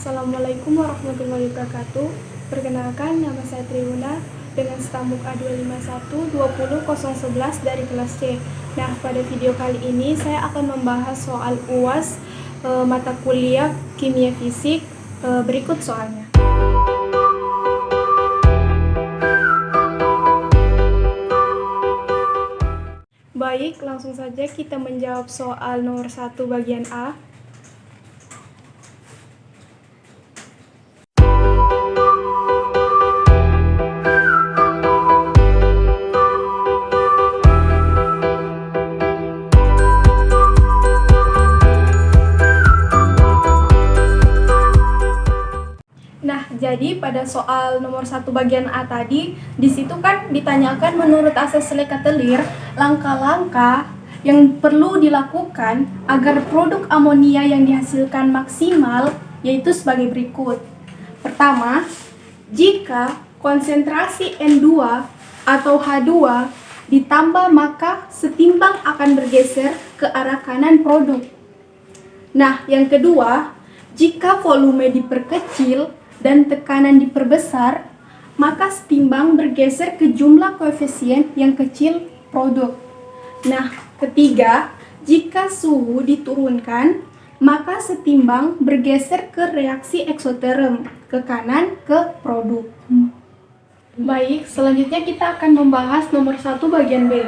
Assalamualaikum warahmatullahi wabarakatuh. Perkenalkan, nama saya Triuna dengan stambuk A251-20011 dari kelas C. Nah, pada video kali ini saya akan membahas soal UAS mata kuliah kimia fisik. Berikut soalnya. Baik, langsung saja kita menjawab soal nomor 1 bagian A. Jadi pada soal nomor 1 bagian A tadi, di situ kan ditanyakan menurut asas Lekatelir, langkah-langkah yang perlu dilakukan agar produk amonia yang dihasilkan maksimal, yaitu sebagai berikut. Pertama, jika konsentrasi N2 atau H2 ditambah, maka setimbang akan bergeser ke arah kanan produk. Nah, yang kedua, jika volume diperkecil dan tekanan diperbesar, maka setimbang bergeser ke jumlah koefisien yang kecil produk. Nah, ketiga, jika suhu diturunkan, maka setimbang bergeser ke reaksi eksoterm, ke kanan, ke produk. Baik, selanjutnya kita akan membahas nomor 1 bagian B,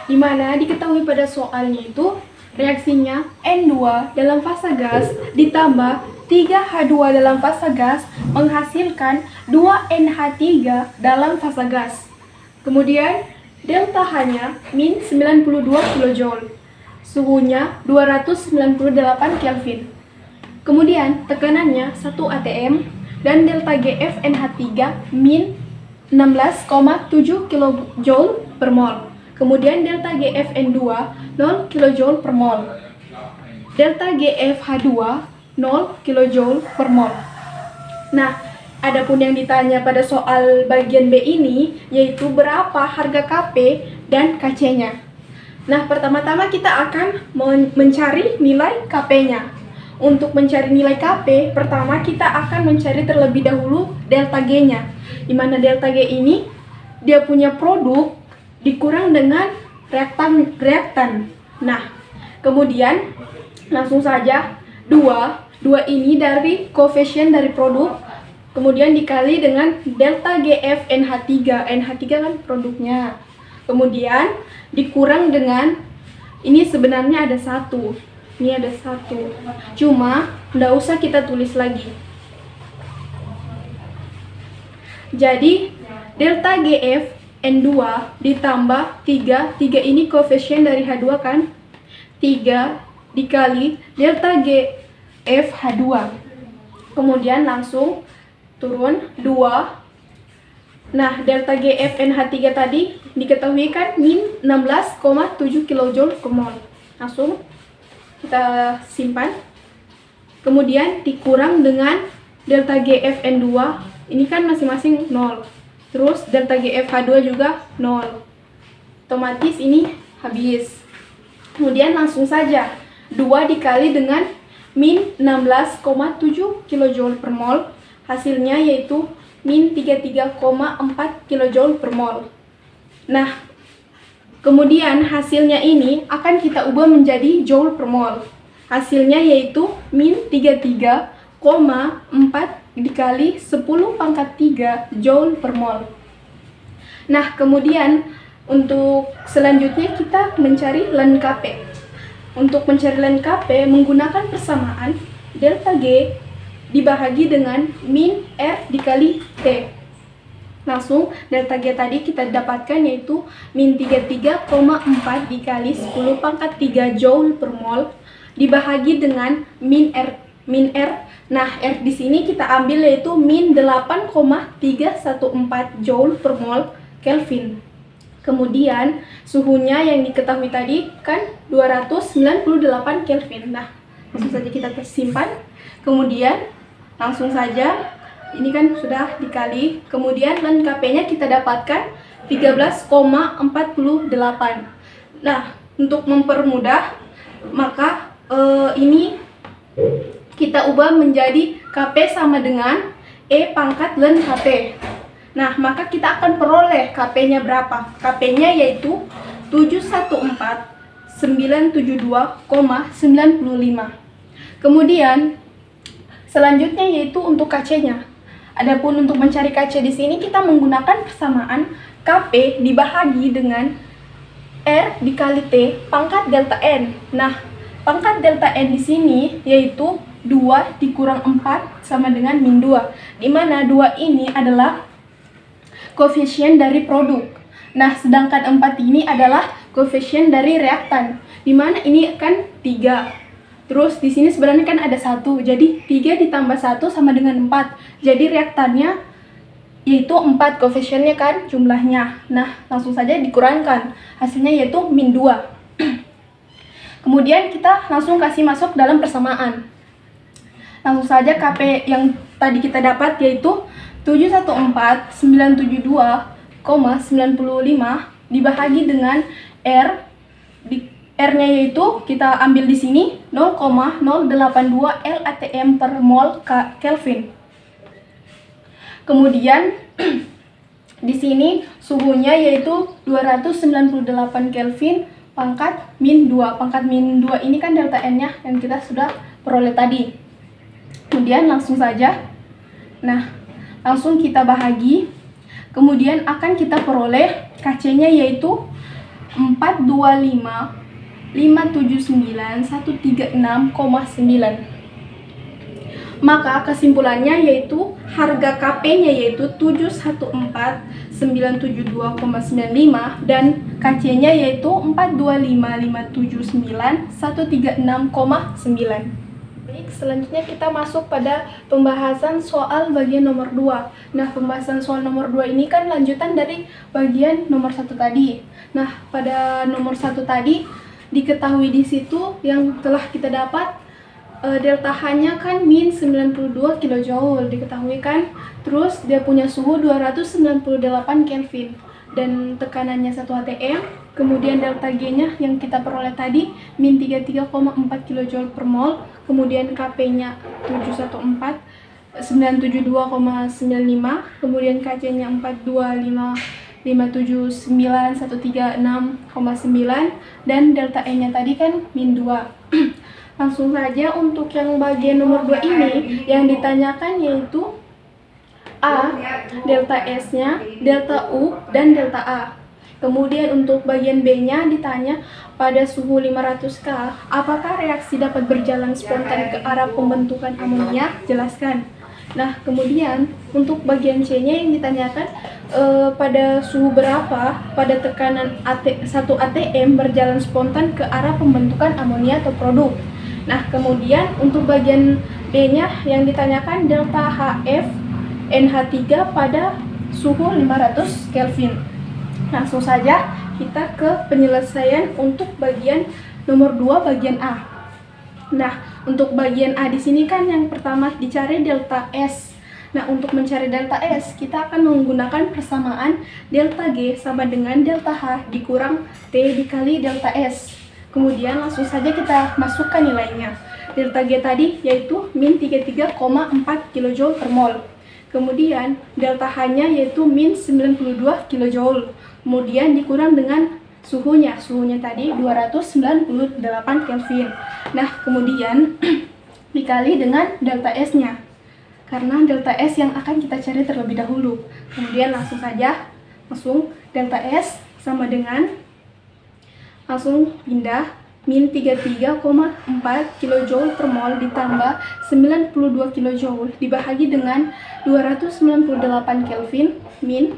di mana diketahui pada soalnya itu reaksinya N2 dalam fasa gas ditambah 3H2 dalam fasa gas menghasilkan 2NH3 dalam fasa gas. Kemudian delta H-nya min 92 kJ. Suhunya 298 Kelvin. Kemudian tekanannya 1 atm dan delta GF NH3 min 16,7 kJ per mol. Kemudian delta GF N2 0 kJ per mol. Delta GF H2 0 kJ per mol. Nah, adapun yang ditanya pada soal bagian B ini yaitu berapa harga Kp dan Kc-nya. Nah, pertama-tama kita akan mencari nilai Kp-nya. Untuk mencari nilai Kp, pertama kita akan mencari terlebih dahulu delta G-nya. Di mana delta G ini dia punya produk dikurang dengan reaktan. Nah, kemudian langsung saja 2 ini dari koefisien dari produk, kemudian dikali dengan delta GF NH3. NH3 kan produknya. Kemudian dikurang dengan, ini sebenarnya ada 1. Ini ada 1. Cuma nggak usah kita tulis lagi. Jadi delta GF N2 ditambah 3 ini koefisien dari H2 kan? 3 dikali delta GF H2. Kemudian langsung turun 2. Nah, delta GF NH3 tadi diketahui kan min 16,7 kJ per mol. Langsung kita simpan. Kemudian dikurang dengan delta GF N2. Ini kan masing-masing 0. Terus delta GF H2 juga 0. Otomatis ini habis. Kemudian langsung saja 2 dikali dengan min 16,7 kJ per mol, hasilnya yaitu min 33,4 kJ per mol. Nah, kemudian hasilnya ini akan kita ubah menjadi joule per mol. Hasilnya yaitu min 33,4 dikali 10 pangkat 3 joule per mol. Nah, kemudian untuk selanjutnya kita mencari ln Kp. Untuk mencari ln Kp menggunakan persamaan delta G dibahagi dengan min R dikali T. Langsung delta G tadi kita dapatkan yaitu min 33,4 dikali 10 pangkat 3 joule per mol dibahagi dengan min R. Nah, R di sini kita ambil yaitu min 8,314 joule per mol Kelvin. Kemudian suhunya yang diketahui tadi kan 298 Kelvin. Nah, langsung saja kita simpan. Kemudian langsung saja ini kan sudah dikali. Kemudian ln Kp-nya kita dapatkan 13,48. Nah, untuk mempermudah maka ini kita ubah menjadi Kp sama dengan E pangkat Ln Kp. Nah, maka kita akan peroleh Kp-nya berapa? Kp-nya yaitu 714.972,95. Kemudian selanjutnya yaitu untuk Kc-nya. Adapun untuk mencari Kc di sini kita menggunakan persamaan Kp dibahagi dengan R dikali T pangkat delta N. Nah, pangkat delta N di sini yaitu 2 dikurang 4 sama dengan min 2, di mana 2 ini adalah koefisien dari produk. Nah, sedangkan 4 ini adalah koefisien dari reaktan, di mana ini kan 3. Terus di sini sebenarnya kan ada 1, jadi 3 ditambah 1 sama dengan 4. Jadi reaktannya yaitu 4 koefisiennya kan jumlahnya. Nah, langsung saja dikurangkan. Hasilnya yaitu min 2. Kemudian kita langsung kasih masuk dalam persamaan. Langsung saja Kp yang tadi kita dapat yaitu 714.972,95 dibahagi dengan R. R-nya yaitu kita ambil di sini 0,082 LATM per mol Kelvin. Kemudian di sini suhunya yaitu 298 Kelvin pangkat min 2. Pangkat min 2 ini kan delta N-nya yang kita sudah peroleh tadi. Kemudian langsung saja. Nah, langsung kita bahagi. Kemudian akan kita peroleh Kc-nya yaitu 425.579.136,9. Maka kesimpulannya yaitu harga Kp-nya yaitu 714.972,95 dan Kc-nya yaitu 425.579.136,9. Baik, selanjutnya kita masuk pada pembahasan soal bagian nomor 2. Nah, pembahasan soal nomor 2 ini kan lanjutan dari bagian nomor 1 tadi. Nah, pada nomor 1 tadi diketahui di situ yang telah kita dapat delta H-nya kan min 92 kJ diketahui kan. Terus dia punya suhu 298 Kelvin dan tekanannya 1 atm. Kemudian delta G-nya yang kita peroleh tadi min 33,4 kJ per mol. Kemudian Kp-nya 972,95. Kemudian Kc-nya 425.579.136,9 dan delta E-nya tadi kan min 2. Langsung saja untuk yang bagian nomor 2 ini yang ditanyakan yaitu A, delta S-nya, delta U, dan delta A. Kemudian untuk bagian B-nya ditanya pada suhu 500 K, apakah reaksi dapat berjalan spontan ke arah pembentukan amonia? Jelaskan. Nah, kemudian untuk bagian C-nya yang ditanyakan pada suhu berapa pada tekanan 1 atm berjalan spontan ke arah pembentukan amonia atau produk. Nah, kemudian untuk bagian D-nya yang ditanyakan delta HF NH3 pada suhu 500 Kelvin. Langsung saja kita ke penyelesaian untuk bagian nomor 2 bagian A. Nah, untuk bagian A di sini kan yang pertama dicari delta S. Nah, untuk mencari delta S kita akan menggunakan persamaan delta G sama dengan delta H dikurang T dikali delta S. Kemudian langsung saja kita masukkan nilainya. Delta G tadi yaitu min 33,4 kJ per mol. Kemudian delta H-nya yaitu min 92 kJ. Kemudian dikurang dengan suhunya tadi 298 Kelvin. Nah, kemudian dikali dengan delta S-nya. Karena delta S yang akan kita cari terlebih dahulu. Kemudian langsung delta S sama dengan langsung pindah min 33,4 kJ per mol ditambah 92 kJ dibahagi dengan 298 Kelvin min.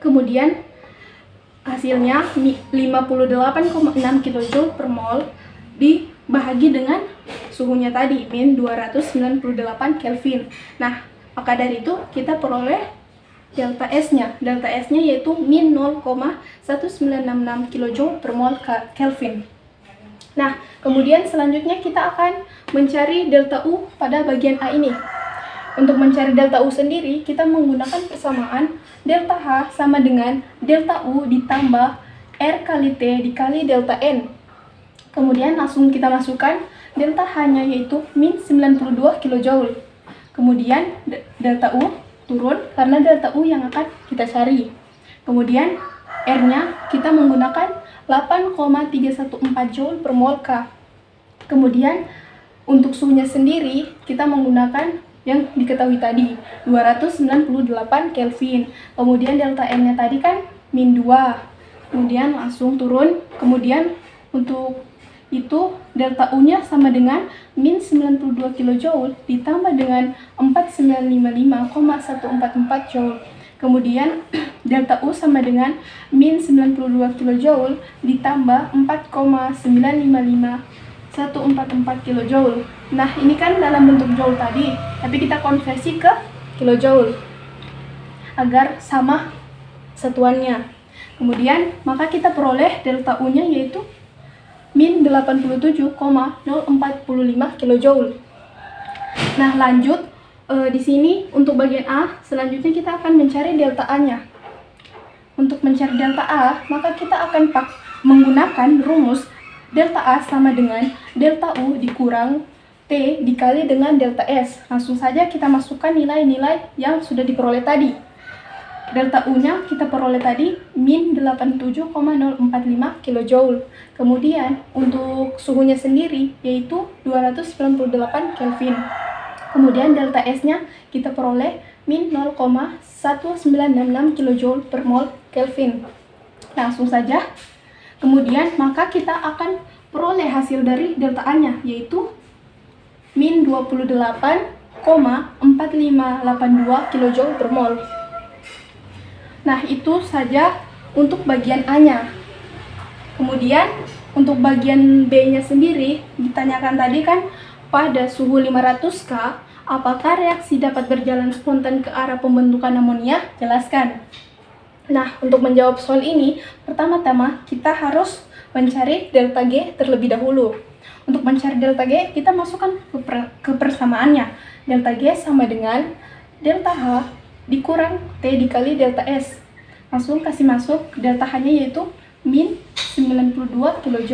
Kemudian hasilnya 58,6 kJ per mol dibahagi dengan suhunya tadi min 298 Kelvin. Nah, maka dari itu kita peroleh delta S-nya. Delta S-nya yaitu min 0,1966 kJ per mol Kelvin. Nah, kemudian selanjutnya kita akan mencari delta U pada bagian A ini. Untuk mencari delta U sendiri, kita menggunakan persamaan delta H sama dengan delta U ditambah R kali T dikali delta N. Kemudian langsung kita masukkan delta H-nya yaitu min 92 kJ. Kemudian delta U turun karena delta U yang akan kita cari. Kemudian R-nya kita menggunakan 8,314 Joule per mol K. Kemudian untuk suhunya sendiri kita menggunakan yang diketahui tadi 298 Kelvin. Kemudian delta M-nya tadi kan min 2. Kemudian langsung turun. Kemudian untuk itu delta U-nya sama dengan min 92 kJ ditambah dengan 4955,144 Joule. Kemudian delta U sama dengan min 92 kJ ditambah 4,955144 kJ. Nah, ini kan dalam bentuk Joule tadi, tapi kita konversi ke kilojoule agar sama satuannya. Kemudian maka kita peroleh delta U-nya yaitu min 87,045 kJ. Nah, lanjut di sini untuk bagian A, selanjutnya kita akan mencari delta A-nya. Untuk mencari delta A, maka kita akan menggunakan rumus delta A sama dengan delta U dikurang T dikali dengan delta S. Langsung saja kita masukkan nilai-nilai yang sudah diperoleh tadi. Delta U-nya kita peroleh tadi min 87,045 kJ. Kemudian untuk suhunya sendiri yaitu 298 Kelvin. Kemudian delta S-nya kita peroleh min 0,1966 kJ per mol Kelvin. Langsung saja. Kemudian maka kita akan peroleh hasil dari delta A-nya yaitu min 28,4582 kJ per mol. Nah, itu saja untuk bagian A-nya. Kemudian untuk bagian B-nya sendiri ditanyakan tadi kan pada suhu 500 K apakah reaksi dapat berjalan spontan ke arah pembentukan amonia? Jelaskan. Nah, untuk menjawab soal ini, pertama-tama kita harus mencari delta G terlebih dahulu. Untuk mencari delta G, kita masukkan ke persamaannya. Delta G sama dengan delta H dikurang T dikali delta S. Langsung kasih masuk delta H-nya yaitu min 92 kJ.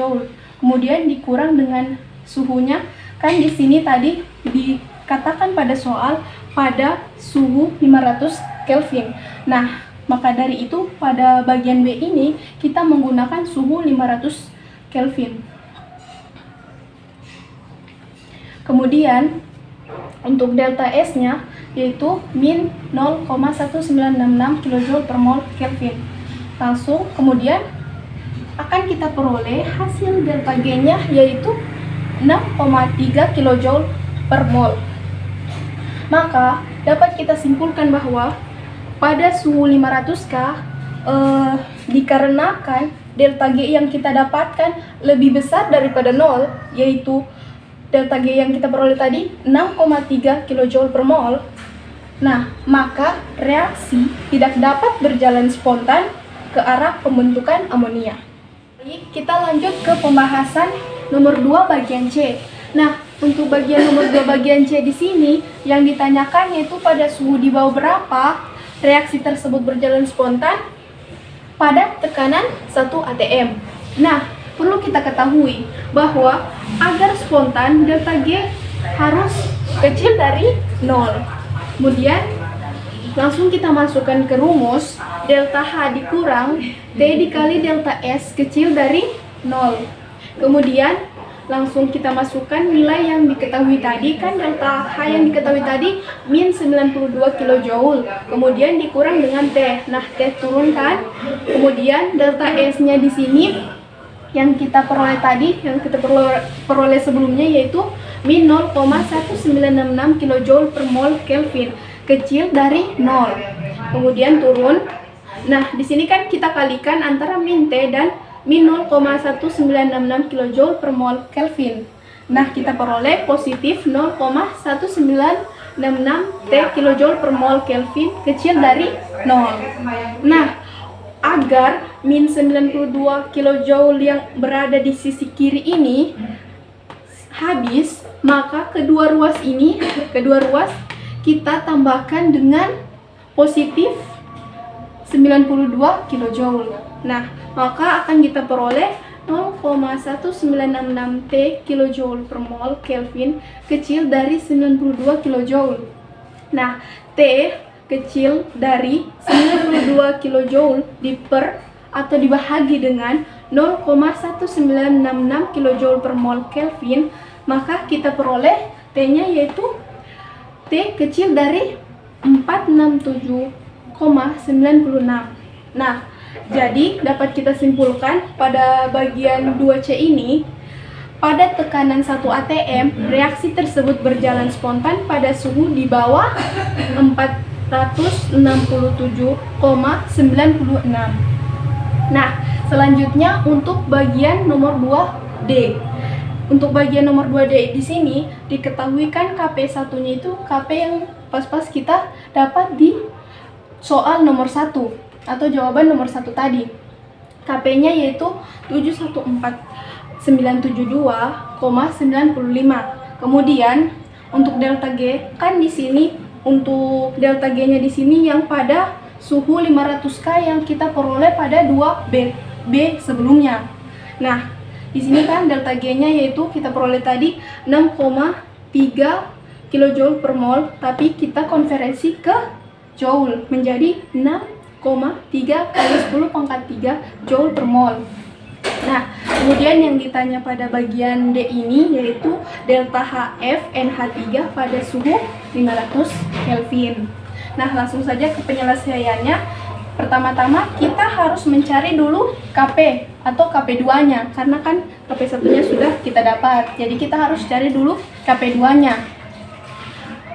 Kemudian dikurang dengan suhunya. Kan di sini tadi dikatakan pada soal pada suhu 500 Kelvin. Nah, maka dari itu pada bagian B ini kita menggunakan suhu 500 Kelvin. Kemudian untuk delta S-nya yaitu min 0,1966 kJ per mol Kelvin. Langsung kemudian akan kita peroleh hasil delta G-nya yaitu 6,3 kJ per mol. Maka dapat kita simpulkan bahwa pada suhu 500 K dikarenakan delta G yang kita dapatkan lebih besar daripada 0, yaitu delta G yang kita peroleh tadi 6,3 kJ per mol. Nah, maka reaksi tidak dapat berjalan spontan ke arah pembentukan amonia. Baik, kita lanjut ke pembahasan nomor 2 bagian C. Nah, untuk bagian nomor 2 bagian C di sini yang ditanyakan yaitu pada suhu di bawah berapa reaksi tersebut berjalan spontan pada tekanan 1 atm. Nah, perlu kita ketahui bahwa agar spontan delta G harus kecil dari 0. Kemudian langsung kita masukkan ke rumus delta H dikurang T dikali delta S kecil dari 0. Kemudian langsung kita masukkan nilai yang diketahui tadi, kan delta H yang diketahui tadi min 92 kJ. Kemudian dikurang dengan T. Nah, T turun kan. Kemudian delta S-nya di sini yang kita peroleh tadi, yang kita peroleh sebelumnya yaitu min 0,1966 kJ per mol Kelvin, kecil dari 0. Kemudian turun. Nah, di sini kan kita kalikan antara min T dan min 0,1966 kJ per mol Kelvin. Nah, kita peroleh positif 0,1966 T kJ per mol Kelvin, kecil dari 0. Nah, agar min 92 kJ yang berada di sisi kiri ini habis, maka kedua ruas kita tambahkan dengan positif 92 kJ. Nah, maka akan kita peroleh 0,1966 T kJ per mol Kelvin, kecil dari 92 kJ. Nah, T kecil dari 92 kJ atau dibahagi dengan 0,1966 kJ per mol Kelvin, maka kita peroleh T-nya yaitu T kecil dari 467,96. Nah, jadi dapat kita simpulkan pada bagian 2C ini, pada tekanan 1 atm, reaksi tersebut berjalan spontan pada suhu di bawah 467,96. Nah, selanjutnya untuk bagian nomor 2D. Untuk bagian nomor 2D di sini diketahui kan KP1-nya itu KP yang pas-pas kita dapat di soal nomor 1 atau jawaban nomor 1 tadi. KP-nya yaitu 714,972,95. Kemudian untuk delta G kan di sini, untuk delta G-nya di sini yang pada suhu 500 K yang kita peroleh pada 2B sebelumnya. Nah, di sini kan delta G-nya yaitu kita peroleh tadi 6,3 kJ per mol, tapi kita konversi ke joule menjadi 6,3 kali 10 pangkat 3 joule per mol. Nah, kemudian yang ditanya pada bagian D ini yaitu delta HF NH3 pada suhu 500 Kelvin. Nah, langsung saja ke penyelesaiannya. Pertama-tama kita harus mencari dulu KP atau KP2-nya, karena kan KP1-nya sudah kita dapat. Jadi kita harus cari dulu KP2-nya.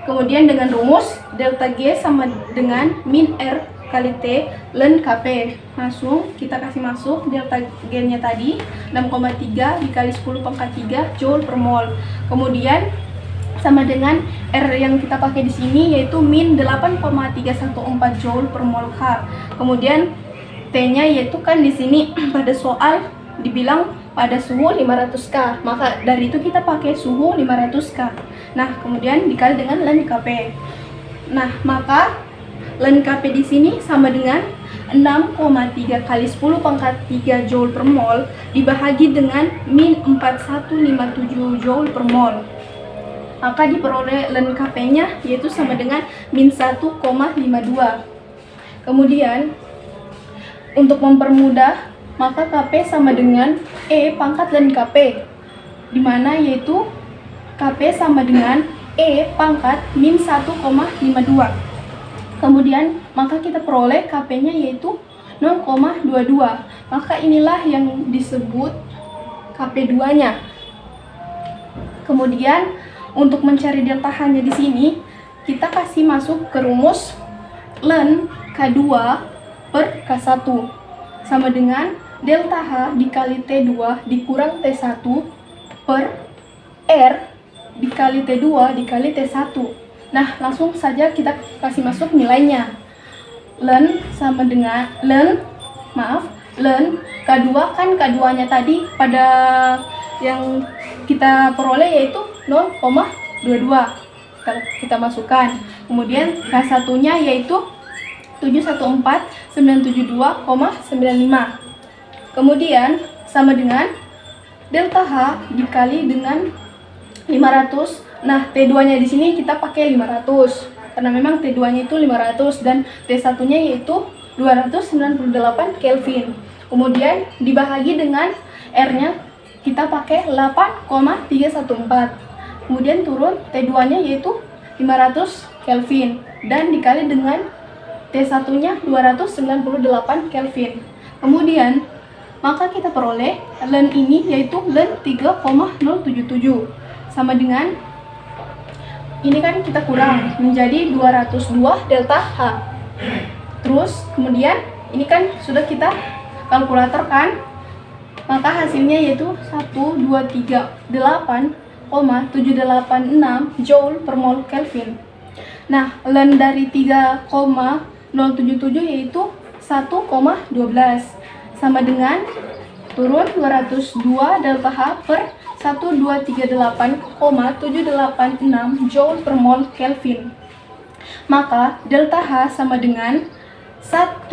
Kemudian dengan rumus delta G sama dengan min R kali T ln KP. Langsung kita kasih masuk delta G-nya tadi 6,3 dikali 10 pangkat 3 joule per mol. Kemudian sama dengan R yang kita pakai di sini yaitu min 8,314 joule per mol K. Kemudian T-nya yaitu kan di sini pada soal dibilang pada suhu 500 K, maka dari itu kita pakai suhu 500 K. Nah, kemudian dikali dengan ln KP. Nah, maka ln KP di sini sama dengan 6,3 kali 10 pangkat 3 joule per mol dibahagi dengan min 4157 joule per mol. Maka diperoleh ln KP-nya yaitu sama dengan min 1,52. Kemudian untuk mempermudah, maka KP sama dengan E pangkat ln KP, di mana yaitu KP sama dengan E pangkat min 1,52. Kemudian maka kita peroleh KP-nya yaitu 0,22. Maka inilah yang disebut KP2-nya. Kemudian untuk mencari delta H-nya di sini, kita kasih masuk ke rumus ln K2 per K1 sama dengan delta H dikali T2 dikurang T1 per R dikali T2 dikali T1. Nah, langsung saja kita kasih masuk nilainya. Ln sama dengan ln K2 kan K2-nya tadi pada yang kita peroleh yaitu 0,22. Kita masukkan. Kemudian K1-nya yaitu 714,972,95. Kemudian sama dengan delta H dikali dengan 500. Nah, T2-nya di sini kita pakai 500 karena memang T2-nya itu 500 dan T1-nya yaitu 298 Kelvin. Kemudian dibahagi dengan R-nya kita pakai 8,314. Kemudian turun T2-nya yaitu 500 Kelvin dan dikali dengan T1-nya 298 Kelvin. Kemudian maka kita peroleh ln ini yaitu ln 3,077 sama dengan ini kan kita kurang menjadi 202 delta H. Terus kemudian ini kan sudah kita kalkulator kan, maka hasilnya yaitu 1238,786 joule per mol Kelvin. Nah, ln dari 3,077 yaitu 1,12 sama dengan turun 202 delta H per 1238,786 joule per mol Kelvin. Maka delta H sama dengan 1,12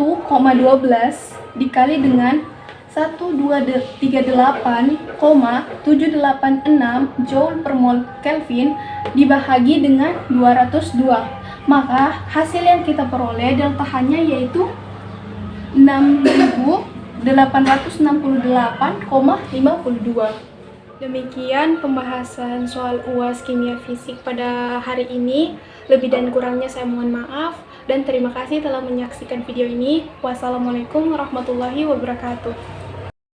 dikali dengan 1238,786 joule per mol Kelvin dibahagi dengan 202. Maka hasil yang kita peroleh delta-H-nya yaitu 6.868,52. Demikian pembahasan soal UAS Kimia Fisik pada hari ini. Lebih dan kurangnya saya mohon maaf dan terima kasih telah menyaksikan video ini. Wassalamualaikum warahmatullahi wabarakatuh.